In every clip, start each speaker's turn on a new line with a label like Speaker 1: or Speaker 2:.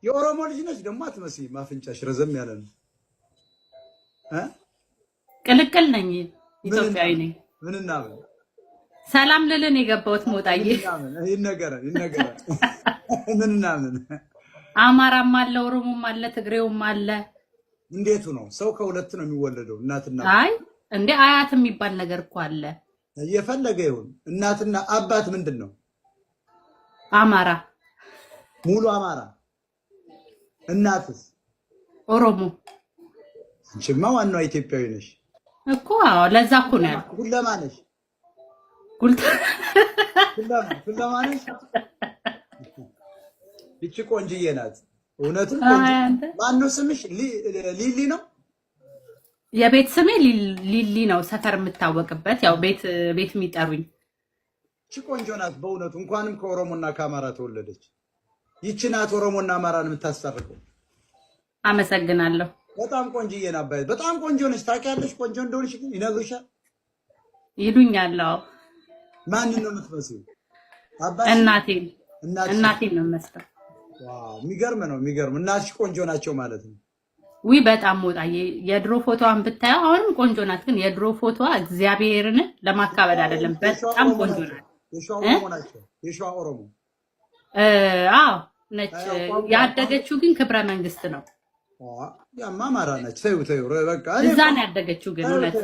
Speaker 1: የኦሮሞ ልጅ ነች ደግሞ አትመስይም። አፍንጫሽ ረዘም ያለ ነው።
Speaker 2: ቅልቅል ነኝ። ኢትዮጵያዊ ነኝ።
Speaker 1: ምንና ምን
Speaker 2: ሰላም ልልን የገባሁት ሞጣዬ
Speaker 1: ይነገራል። ምንና ምን
Speaker 2: አማራም አለ ኦሮሞም አለ ትግሬውም አለ።
Speaker 1: እንዴቱ ነው? ሰው ከሁለት ነው የሚወለደው እናትና
Speaker 2: አይ እንዴ አያት የሚባል ነገር እኮ አለ።
Speaker 1: የፈለገ ይሁን እናትና አባት ምንድነው?
Speaker 2: አማራ
Speaker 1: ሙሉ አማራ። እናትስ
Speaker 2: ኦሮሞ።
Speaker 1: አንቺማ ዋናው ኢትዮጵያዊ ነሽ
Speaker 2: እኮ። አዎ ለዛ እኮ ነው ያልኩት።
Speaker 1: ሁለማ ነሽ። ሁለማ ነሽ። ይቺ ቆንጅዬ ናት። እውነትም ቆንጆ። ማነው ስምሽ? ሊሊ ነው።
Speaker 2: የቤት ስሜ ሊሊ ነው። ሰፈር የምታወቅበት ያው ቤት የሚጠሩኝ።
Speaker 1: ይቺ ቆንጆ ናት በእውነቱ። እንኳንም ከኦሮሞና ከአማራ ተወለደች። ይቺ ናት ኦሮሞና አማራን የምታስታርቀው።
Speaker 2: አመሰግናለሁ።
Speaker 1: በጣም ቆንጅዬ ናት። በጣም ቆንጆ ነች። ታውቂያለሽ? ቆንጆ እንደሆነሽ ግን ይነግሩሻል፣
Speaker 2: ይሉኛል። አዎ።
Speaker 1: ማንን ነው የምትመስለው?
Speaker 2: እናቴን ነው የምመስለው።
Speaker 1: ዋው የሚገርም ነው። እናትሽ ቆንጆ ናቸው ማለት ነው።
Speaker 2: ዊ በጣም ሞጣዬ የድሮ ፎቶዋን ብታየው አሁንም ቆንጆ ናት። ግን የድሮ ፎቶዋ እግዚአብሔርን ለማካበድ አይደለም፣ በጣም ቆንጆ ናት።
Speaker 1: የሸዋ ኦሮሞ
Speaker 2: አዎ ነች። ያደገችው ግን ክብረ መንግስት ነው።
Speaker 1: ያማ አማራ ነች። ተይው በቃ
Speaker 2: እዛ ነው ያደገችው። ግን እውነት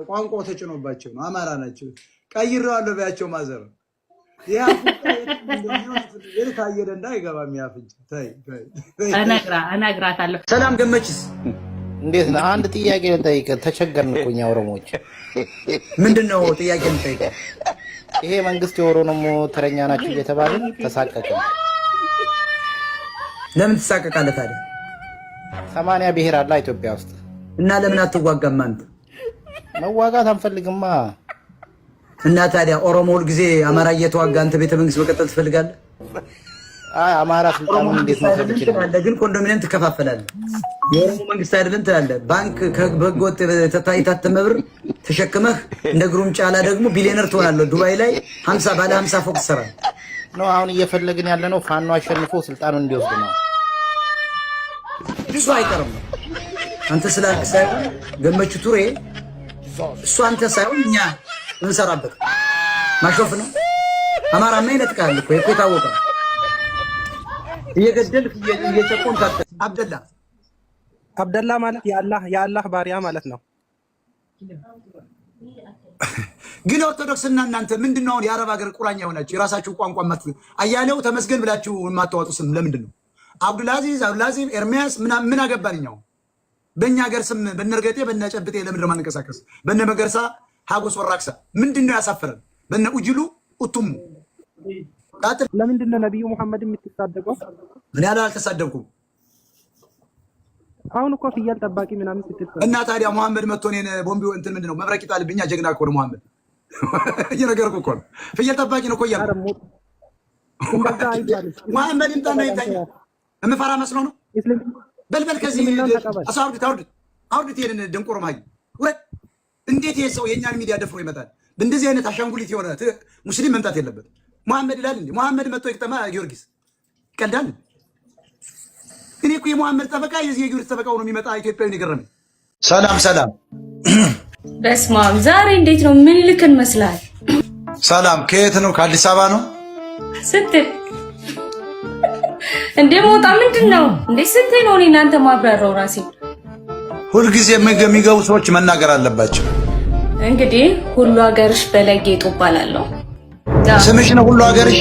Speaker 1: ቋንቋው ተጭኖባቸው ነው። አማራ ናቸው። ቀይሬዋለሁ በያቸው ማዘር ታየደንዳ አይገባም። ያፍንጭ
Speaker 2: እነግራታለሁ።
Speaker 1: ሰላም ገመችስ
Speaker 3: እንዴት ነው? አንድ ጥያቄ ልጠይቅ። ተቸገርን እኮ እኛ ኦሮሞዎች።
Speaker 1: ምንድነው ጥያቄ ልጠይቅ?
Speaker 3: ይሄ መንግስት የኦሮሞ ተረኛ ናቸው እየተባልን ተሳቀቅን።
Speaker 1: ለምን ትሳቀቃለህ ታዲያ?
Speaker 3: 80 ብሔር አለ ኢትዮጵያ ውስጥ
Speaker 1: እና ለምን አትዋጋም አንተ?
Speaker 3: መዋጋት አንፈልግማ።
Speaker 1: እና ታዲያ ኦሮሞ ሁል ጊዜ አማራ እየተዋጋ አንተ ቤተ መንግስት መቀጠል ትፈልጋለህ?
Speaker 3: አይ አማራ ስልጣኑን እንዴት መውሰድ ይችላል?
Speaker 1: ግን ኮንዶሚኒየም ትከፋፈላለህ። የኦሮሞ መንግስት አይደለም ትላለህ። ባንክ ከበጎት የታተመ ብር ተሸክመህ እንደ ግሩም ጫላ ደግሞ ቢሊዮነር ትሆናለህ። ዱባይ ላይ 50 ባለ 50 ፎቅ ትሰራለህ
Speaker 3: ነው። አሁን እየፈለግን ያለነው ፋኖ አሸንፎ ስልጣኑን እንዲወስድ ነው።
Speaker 1: እሱ አይቀርም። አንተ ስላልክ ሳይሆን ገመቹ ቱሬ እሱ አንተ ሳይሆን እኛ እንሰራበት ማሾፍ ነው። አማራማ ይነጥቃል እኮ የታወቀ እየገደልክ እየጨቆንክ
Speaker 4: አብደላ ማለት የአላህ ባሪያ ማለት ነው።
Speaker 1: ግን ኦርቶዶክስና እናንተ ምንድነው የአረብ ሀገር ቁራኛ ሆናችሁ የራሳችሁ ቋንቋ አያሌው ተመስገን ብላችሁ የማታወጡ ስም ለምንድን ነው? አብዱልአዚዝ ኤርሚያስ ምን አገባልኛው? በእኛ ሀገር ስም በነርገጤ በነጨብጤ ለምንድን ነው ማንቀሳቀስ? በነ መገርሳ ሀጎስ ወራክሳ ምንድነው ያሳፈረን? በነ ኡጅሉ ኡቱሙ
Speaker 4: ለምንድን ነው ነብዩ መሐመድ የምትሳደበው?
Speaker 1: እኔ አልተሳደብኩም።
Speaker 4: አሁን እኮ ፍየል ጠባቂ ምናምን ስትል
Speaker 1: እና ታዲያ መሐመድ መጥቶ እኔን ቦምቢ እንትን ምንድነው መብረቅ ይጣልብኛ? ጀግና እኮ ነው መሐመድ። እየነገርኩህ እኮ ነው። ፍየል ጠባቂ ነው እኮ እያልኩ መሐመድ ይምጣና ይታኛ የምፈራ መስሎ ነው። በልበል ከዚህ አውርድ ይሄንን ደንቆሮ ማይ ወይ እንዴት ይሄ ሰው የእኛን ሚዲያ ደፍሮ ይመጣል? በእንደዚህ አይነት አሻንጉሊት የሆነ ሙስሊም መምጣት የለበት። መሐመድ ይላል እንዴ? መሐመድ መጥቶ ይቅጠማ ጊዮርጊስ ይቀልዳል። እኔ እኮ የመሐመድ ጠበቃ የዚህ የጊዮርጊስ ጠበቃው ነው የሚመጣ ኢትዮጵያዊን የገረመኝ። ሰላም
Speaker 5: በስመ አብ። ዛሬ እንዴት ነው? ምን ልክን መስላል?
Speaker 1: ሰላም ከየት ነው? ከአዲስ አበባ ነው
Speaker 5: ስትል እንዴ ሞጣ ምንድን ነው እንዴ? ስንቴ ነው እኔ እናንተ ማብራራው ራሴ።
Speaker 1: ሁልጊዜ የሚገቡ ሰዎች መናገር አለባቸው።
Speaker 5: እንግዲህ ሁሉ ሀገርሽ በላይ ጌጡ እባላለሁ።
Speaker 1: ስምሽ ነው ሁሉ ሀገርሽ።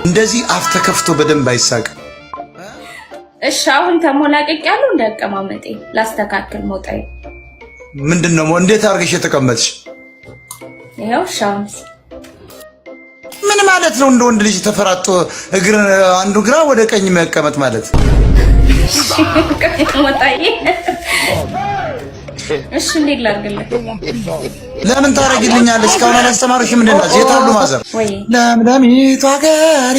Speaker 1: እንደዚህ አፍ ተከፍቶ በደንብ አይሳቅም።
Speaker 5: እሺ አሁን ተሞላቀቅ ያለው እንዳቀማመጤ ላስተካክል። ሞጣዬ
Speaker 1: ምንድነው? እንዴት አድርገሽ የተቀመጥሽ?
Speaker 5: ይሄው ሻንስ
Speaker 1: ምን ማለት ነው? እንደ ወንድ ልጅ ተፈራጦ እግር አንዱ ግራ ወደ ቀኝ መቀመጥ ማለት
Speaker 5: ወጣዬ እሺ እንዴት ላድርግልህ?
Speaker 1: ለምን ታረግልኛለሽ? እስካሁን አላስተማሩሽም? ምንድን ነው የታሉ ማዘር? ለምለሚቱ ሀገር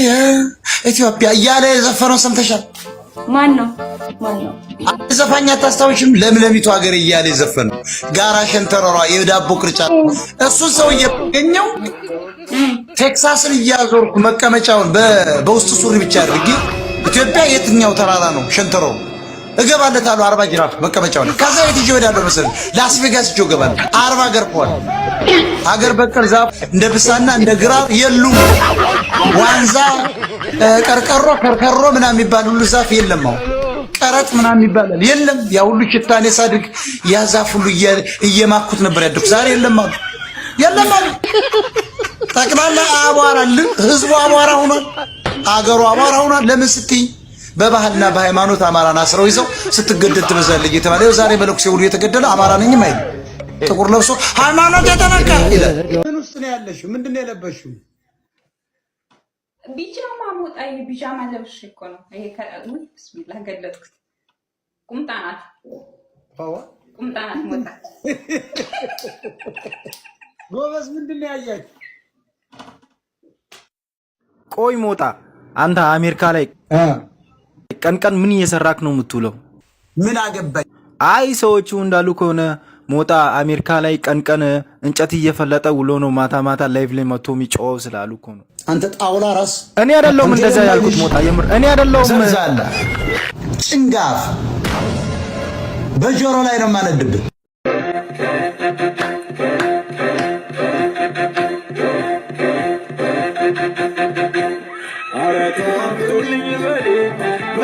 Speaker 1: ኢትዮጵያ እያለ የዘፈነው ሰምተሻል?
Speaker 5: ማን ነው?
Speaker 1: ዘፋኝ አታስታውሽም? ለምለሚቱ ሀገር እያለ የዘፈነው ጋራ ሸንተረሯ የዳቦ ቅርጫት እሱን ሰውዬ ገኘው። ቴክሳስን እያዞርኩ መቀመጫውን በውስጥ ሱሪ ብቻ አድርጌ ኢትዮጵያ የትኛው ተራራ ነው ሸንተረሩ እገባለታለሁ 40 ጅራፍ መቀመጫው ነው። ከዛ የት ይዤ እሄዳለሁ መሰለኝ? ላስ ቬጋስ ይዤ እገባለሁ። 40 ሀገር ቆል ሀገር በቀል ዛፍ እንደ ብሳና እንደ ግራር የሉም። ዋንዛ ቀርቀሮ ከርከሮ ምናምን የሚባል ሁሉ ዛፍ የለም። አሁን ቀረጥ ምናምን ይባላል የለም። ያ ሁሉ ሽታኔ ሳድግ ያ ዛፍ ሁሉ እየማኩት ነበር ያደኩ። ዛሬ የለም አሉ የለም አሉ። ጠቅላላ አቧራ ህዝቡ አቧራ ሆኗል። አገሩ አቧራ ሆኗል። ለምን ስትይ በባህልና በሃይማኖት አማራን አስረው ይዘው ስትገደል ትበዛለች የተባለ ዛሬ በለኩሴ ሁሉ የተገደለ አማራ ነኝም አይደል? ጥቁር ለብሶ ሃይማኖት የተነካ ይላል። ምን ውስጥ ነው ያለሽው? ምንድን ነው የለበሽው?
Speaker 5: ቢጃማ ሞጣዬ ቢጃማ ለብሼ እኮ ነው። ይሄ ቢስሚላህ ገለጥኩት። ቁምጣ ናት ሞጣ።
Speaker 1: ጎበዝ ምንድን ነው ያያችሁ?
Speaker 6: ቆይ ሞጣ አንተ አሜሪካ ላይ ቀን ምን እየሰራክ ነው የምትውለው?
Speaker 1: ምን አገባኝ?
Speaker 6: አይ ሰዎቹ እንዳሉ ከሆነ ሞጣ አሜሪካ ላይ ቀን እንጨት እየፈለጠ ውሎ ነው ማታ ላይቭ ላይ መጥቶ የሚጮው ስላሉ እኮ ነው።
Speaker 1: አንተ ጣውላ ራስ።
Speaker 6: እኔ አይደለሁም እንደዛ ያልኩት ሞጣ፣ የምር እኔ አይደለሁም።
Speaker 1: ጭንጋፍ በጆሮ ላይ ነው የማነድብህ።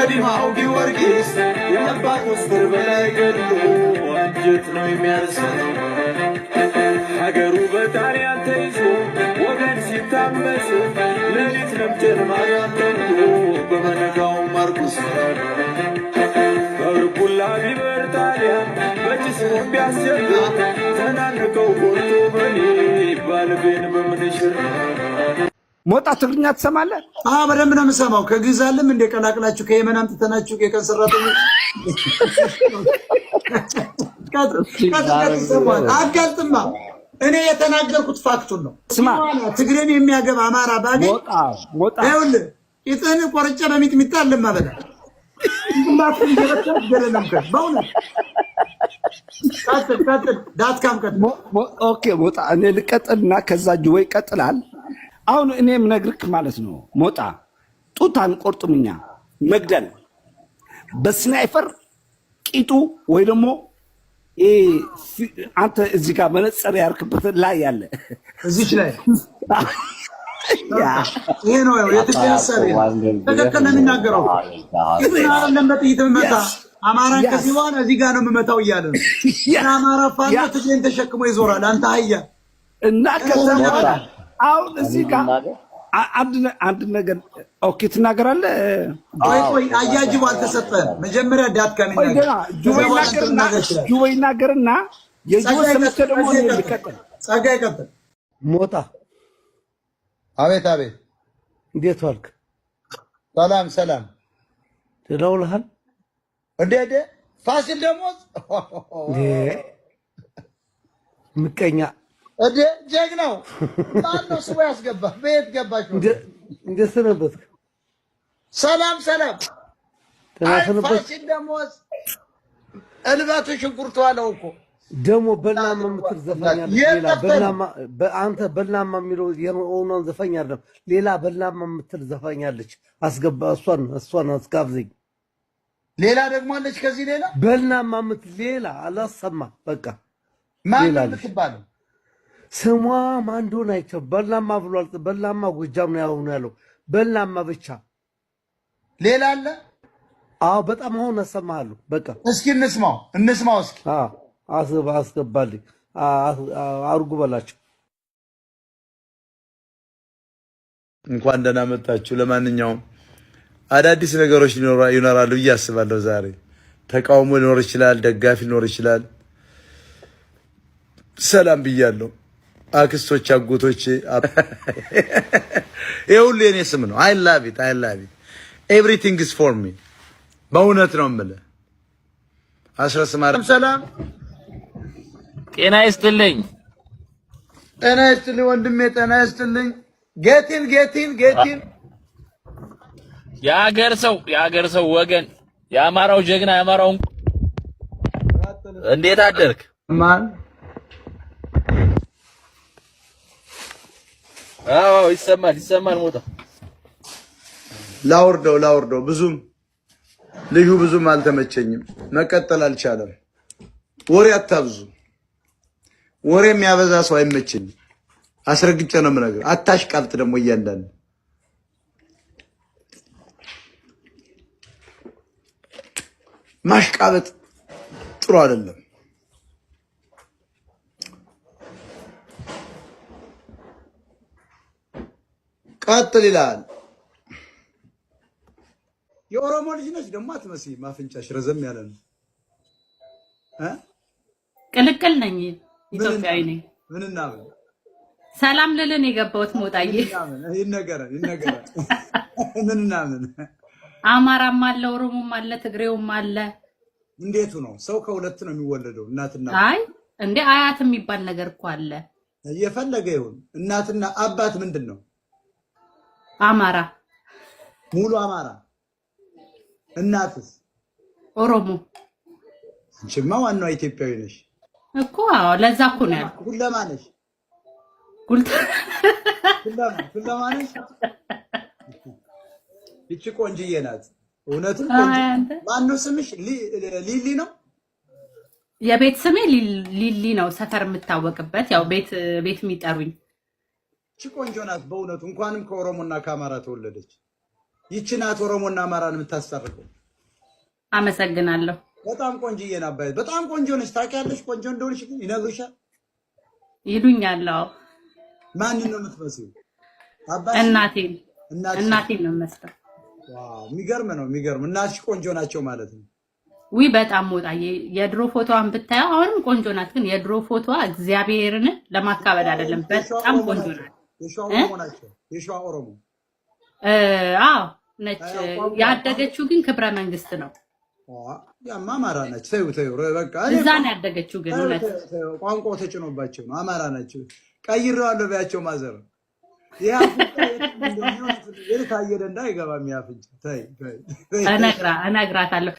Speaker 7: በዲማው ጊዮርጊስ የአባት ወስር በላይ ገድሎ አንጀት ነው የሚያርሰው። ሀገሩ በጣሊያን ተይዞ ወገን ሲታመስ ሌሊት ነብር ማርያም ተንዶ በመነጋው ማርኩስ በርኩላ ቢበር ጣሊያን በጭስ ቢያስቸግር ተናንቀው ጎርቶ በኔ ባልቤን በምንሽር
Speaker 8: ሞጣ ትግርኛ ትሰማለህ?
Speaker 1: በደንብ ነው የምሰማው። ከግዛልም እንደ ቀላቅላችሁ ከየመን አምጥተናችሁ የቀን ሰራተኞች አጋልጥማ። እኔ የተናገርኩት ፋክቱን ነው። ትግሬን የሚያገባ አማራ ባገኝ ይኸውልህ ቂጥህን ቆርጬ በሚጥሚጣ አለማበላ በእውነት ቀጥል። ዳትካም ቀጥል።
Speaker 8: ኦኬ ሞጣ እኔ ልቀጥልና ከዛ ጅወይ ይቀጥላል። አሁን እኔም ነግርክ ማለት ነው ሞጣ ጡት አንቆርጥም እኛ መግደል በስናይፈር ቂጡ ወይ ደግሞ አንተ እዚህ ጋር መነጽር ያርክበት ላይ ያለ
Speaker 1: እዚች ላይ ይሄ ነው የትግሬ ሀሳብ ተከከለ የሚናገረው ይሄን ለምበት ይተመታ አማራን ከዚህ በኋላ እዚህ ጋር ነው የምመታው እያለ ነው። አማራ ፋኖ ትግሬን ተሸክሞ ይዞራል። አንተ አህያ
Speaker 8: እና ከዛ አሁን እዚህ ጋር አንድ ነገር ኦኬ ትናገራለህ።
Speaker 1: ቆይ አያጅብ አልተሰጠህም። መጀመሪያ ዳትካም
Speaker 8: ጁወይ ይናገርና የጁወይ ሰምቼ ደግሞ ይቀጥል።
Speaker 1: ጸጋ ይቀጥል።
Speaker 4: ሞጣ
Speaker 1: አቤት አቤት፣
Speaker 4: እንዴት ዋልክ?
Speaker 1: ሰላም
Speaker 4: ደህና ውለሃል?
Speaker 1: እንዴ ፋሲል ደሞዝ
Speaker 4: ምቀኛ
Speaker 1: እንዴ ጀግናው ማነው ስሙ ያስገባ? በየት ገባሽ?
Speaker 4: እንዴት ሰነበትክ?
Speaker 1: ሰላም
Speaker 4: ተናሰነበት።
Speaker 1: ፋሲል ደሞዝ እልበቱ ሽንኩርቱ አለው እኮ
Speaker 4: ደሞ በልናማ የምትል ዘፋኝ አለ። ሌላ በልናማ በአንተ በልናማ የሚለው የሆነውን ዘፋኝ አይደለም። ሌላ በልናማ የምትል ዘፋኝ አለች። አስገባ። እሷን አስጋብዘኝ።
Speaker 1: ሌላ ደግሞ አለች። ከዚህ ሌላ
Speaker 4: በልናማ የምትል ሌላ አላሰማ። በቃ
Speaker 1: ማን የምትባለው
Speaker 4: ስሟ ማን እንደሆነ አይቼው በልናማ ብሏል። በልናማ ጎጃም ነው ያለው። በልናማ ብቻ
Speaker 1: ሌላ አለ።
Speaker 4: አዎ በጣም አሁን አሰማሃለሁ። በቃ
Speaker 1: እስኪ እንስማው እስኪ።
Speaker 4: አስገባልኝ አርጉ በላቸው።
Speaker 9: እንኳን ደህና መጣችሁ። ለማንኛውም አዳዲስ ነገሮች ይኖራሉ ብዬ አስባለሁ። ዛሬ ተቃውሞ ሊኖር ይችላል፣ ደጋፊ ሊኖር ይችላል። ሰላም ብያለሁ። አክስቶች፣ አጎቶቼ ይሄ ሁሉ የኔ ስም ነው። አይ ላቭ ኢት ኤቭሪቲንግ ኢዝ ፎር ሚ። በእውነት ነው የምልህ አስረስ ማርያም ሰላም
Speaker 10: ጤና ይስጥልኝ።
Speaker 9: ጤና ይስጥልኝ ወንድሜ፣ ጤና ይስጥልኝ። ጌቲን
Speaker 10: የአገር ሰው ወገን፣ የአማራው ጀግና፣ የአማራው እንዴት አደርክ?
Speaker 9: ማን?
Speaker 10: አዎ ይሰማል። ሞታ
Speaker 9: ላውርደው ብዙም አልተመቸኝም። መቀጠል አልቻለም። ወሬ አታብዙ። ወሬ የሚያበዛ ሰው አይመቸኝም። አስረግጬ ነው የምነግርህ። አታሽቃብጥ ደግሞ እያንዳንዱ ማሽቃበጥ ጥሩ አይደለም። ቀጥል ይላል። የኦሮሞ ልጅ ነች ደግሞ አትመስይም። አፍንጫሽ ረዘም ያለ ነው።
Speaker 2: ቅልቅል ነኝ፣ ኢትዮጵያዊ ነኝ።
Speaker 9: ምንና ምን
Speaker 2: ሰላም ልልን የገባሁት ሞጣዬ።
Speaker 9: ይነገራል። ምንና ምን
Speaker 2: አማራም አለ፣ ኦሮሞም አለ፣ ትግሬውም አለ።
Speaker 9: እንዴቱ ነው? ሰው ከሁለት ነው የሚወለደው፣ እናትና
Speaker 2: አይ እንዴ አያት የሚባል ነገር እኮ አለ።
Speaker 9: የፈለገ ይሁን እናትና አባት ምንድን ነው?
Speaker 2: አማራ፣
Speaker 9: ሙሉ አማራ። እናትስ?
Speaker 2: ኦሮሞ።
Speaker 9: አንቺማ ዋናው ኢትዮጵያዊ ነሽ
Speaker 2: እኮ። አዎ ለዛ እኮ ነው ያልኩት።
Speaker 9: ሁለማ ነሽ። ሁለማ ነሽ። ይቺ ቆንጅዬ ናት። እውነትም ቆንጆ። ማነው ስምሽ? ሊሊ ነው።
Speaker 2: የቤት ስሜ ሊሊ ነው። ሰፈር የምታወቅበት ያው ቤት የሚጠሩኝ።
Speaker 9: ይቺ ቆንጆ ናት በእውነቱ። እንኳንም ከኦሮሞና ከአማራ ተወለደች። ይቺ ናት ኦሮሞና አማራን የምታስታርቀው።
Speaker 2: አመሰግናለሁ።
Speaker 9: በጣም ቆንጅዬ ናት። በጣም ቆንጆ ነች። ታውቂያለሽ? ቆንጆ እንደሆነሽ ግን ይነግሩሻል፣
Speaker 2: ይሉኛል። አዎ።
Speaker 9: ማንን ነው የምትመስለው?
Speaker 2: እናቴን ነው የምመስለው።
Speaker 9: ዋው የሚገርም ነው። እናትሽ ቆንጆ ናቸው ማለት ነው።
Speaker 2: ዊ በጣም ሞጣዬ፣ የድሮ ፎቶዋን ብታየው አሁንም ቆንጆ ናት። ግን የድሮ ፎቶዋ እግዚአብሔርን ለማካበድ አይደለም፣ በጣም ቆንጆ ናት።
Speaker 9: የሸዋ ኦሮሞ
Speaker 2: አዎ ነች። ያደገችው ግን ክብረ መንግስት ነው።
Speaker 9: ያማ አማራ ነች። ተይው በቃ
Speaker 2: እዛ ነው ያደገችው። ግን እውነት
Speaker 9: ቋንቋው ተጭኖባቸው ነው። አማራ ናቸው። ቀይሬዋለሁ ቢያቸው ማዘር ያ ታየደ እንዳይገባ የሚያፍንጭ እነግራታለሁ።